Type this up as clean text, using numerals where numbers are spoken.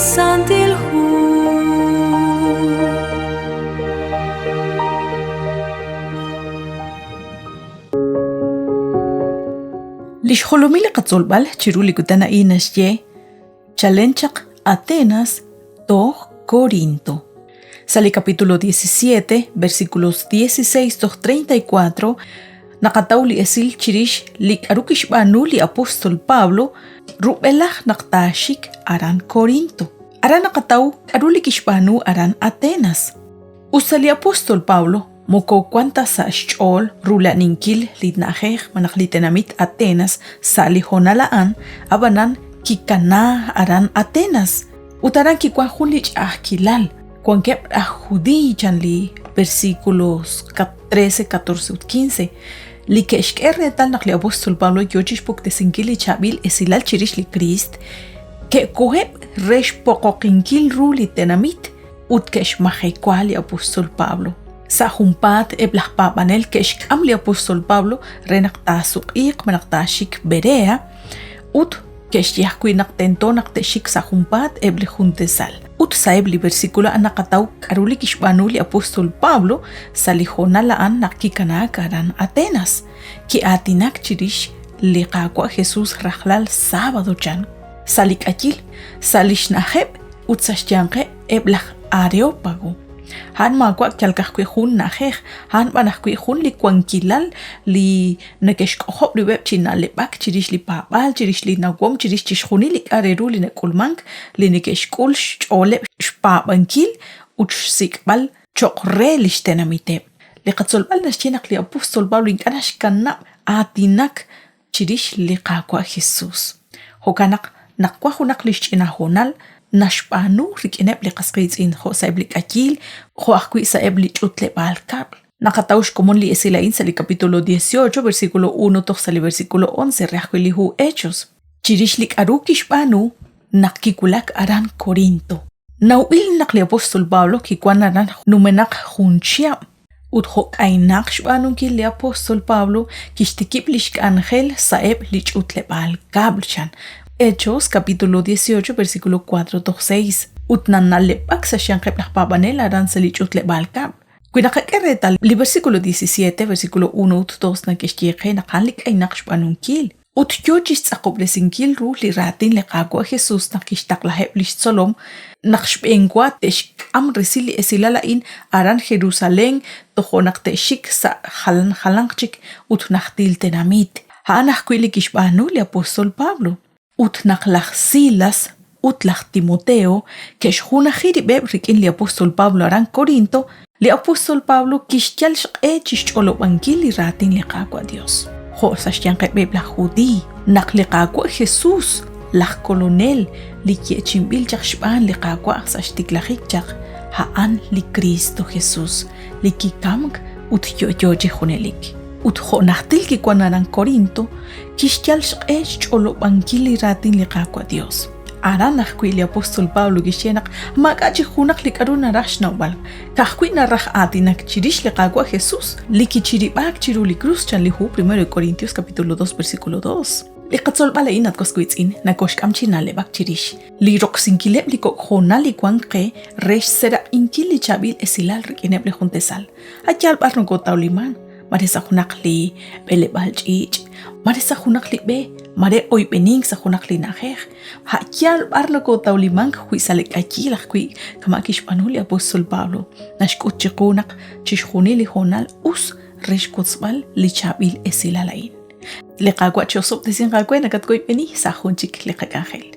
santil hu Lixholomili qatzolb'al chiruli kutana inas ye chalenchaq Atenas toj Corinto. Sali capítulo 17, versículos 16-34, nakatauli esil chirish lik arukish banuli apóstol Pablo, rubelah naktashik aran Corinto. Aran nakataw arulikish banu aran Atenas. Usali apóstol Pablo, moko kwanta sa xchol rula ninkil litnajej manaklitenamit Atenas sali honalaan abanan kikana aran Atenas. Utaran kikwan hulich ahkilal. Cuando a judí chanli versículos 13, 14 y 15 li que esquerre tal nakli apóstol Pablo yochish puk te sinkili chabil esilal chirish li Christ que coge resh pokokinkil ruli tenamit ut kesh majekwali apóstol Pablo sa humpat eblah papanel kesh amli apóstol Pablo renak tasuk ik manak tashik berea ut kesh yahkui nak tento nak teshik sa humpat ebli juntesal. Ut saibli versículo anakataw karuli kishbanuli apóstol Pablo salihona laan nakikana karan Atenas ki atinak chirish liqaqwa Jesús rahlal sábado chan salik akil salishnaheb ut sashyanqe eblah Areópago han makwa kyalkaqwi hun najej han banajkwi hun li kwankilal li nakeshqob li web china le bak chirish li papal chirish li nagom chirish chishkhuni li areru li nekulmank li nekeshkul chole shpabankil ut sikbal choqre lishtenamite li qatsolbal nashchinak li apóstol Pablo inkanash kanna atinak chirish li qaqwa Jesús hokanak nakwa hunak lishchina honal nashpanu rikineb li qasqitzin ho saiblik akil ho akwi saibli chutle balkab nakataush komon li esilain sali capítulo 18 versículo 1 to sali versículo 11 reakwi hu hechos chirishlik arukish panu nakikulak aran Corinto nauil nakli apóstol Pablo kikwan aran numenak junchia ut ho kainak shpanu ki li apóstol Pablo kishtikib lishk angel saeb li chutle balkab chan Hechos, capítulo 18, versículo 4-6. Utnanalepak sa siyang keplakpabanel aran sa lichutle balkab. Kuinakakeretal, li versículo 17, versículo 1-2 na kishtieke nakalik ay nakshpanungkil. Utyochis tsakobresingkil ru li ratin li kagwa Jesus nakishtaklahep lishtzolom nakshpengwa teshkam resili esilalain aran Jerusalén tohonak teshik sa halangchik utnaktil tenamit. Haanah kuilikishbanu li apóstol Pablo. Utnaklach Silas, utlach Timoteo, que shuna jiribeb rikin li apóstol Pablo aran Corinto, li apóstol Pablo kishtial chicholo bankil li ratin li qaqwa Dios. Ho sashtian qebeb la judí, nak li qaqwa Jesús, lach colonel, li kiechimbil chak shban li qaqwa sashtiklachik chak, haan li Cristo Jesús, li kikamk ut yoyoje junelik. Ut ho nahtil ki kwanaran Corinto, kishtial cholo bankili ratin li qaqwa Dios. Aran nakwi li apóstol Pablo kishienak magachi hunak li karuna rash naubal. Kahkwi na rah atinak chirish li qaqwa Jesús. Li kichiribak chiru li cruz chan li hu 1 Corintios capítulo 2 versículo 2. Li qatzol bala inat koskwitsin na koshkam chinale bak chirish. Li roksinkileb li kokhona li kwanke resh sera inkili chabil esilal rikineb li juntesal. Akyal barno kotauliman. Mare sa hunak li bele balchich, mare sa hunak li be, mare oy bening sa hunak li najej. Ha kyal barlo ko taulimang hui salik akilak kui kamakish panuli apóstol Pablo. Nashkut chikunak chishkuni li honal us reshkutzbal li chabil esilalain. Le qaqwa chosop desin qaqwa nakat koy beni sa hunchik li qaqangel.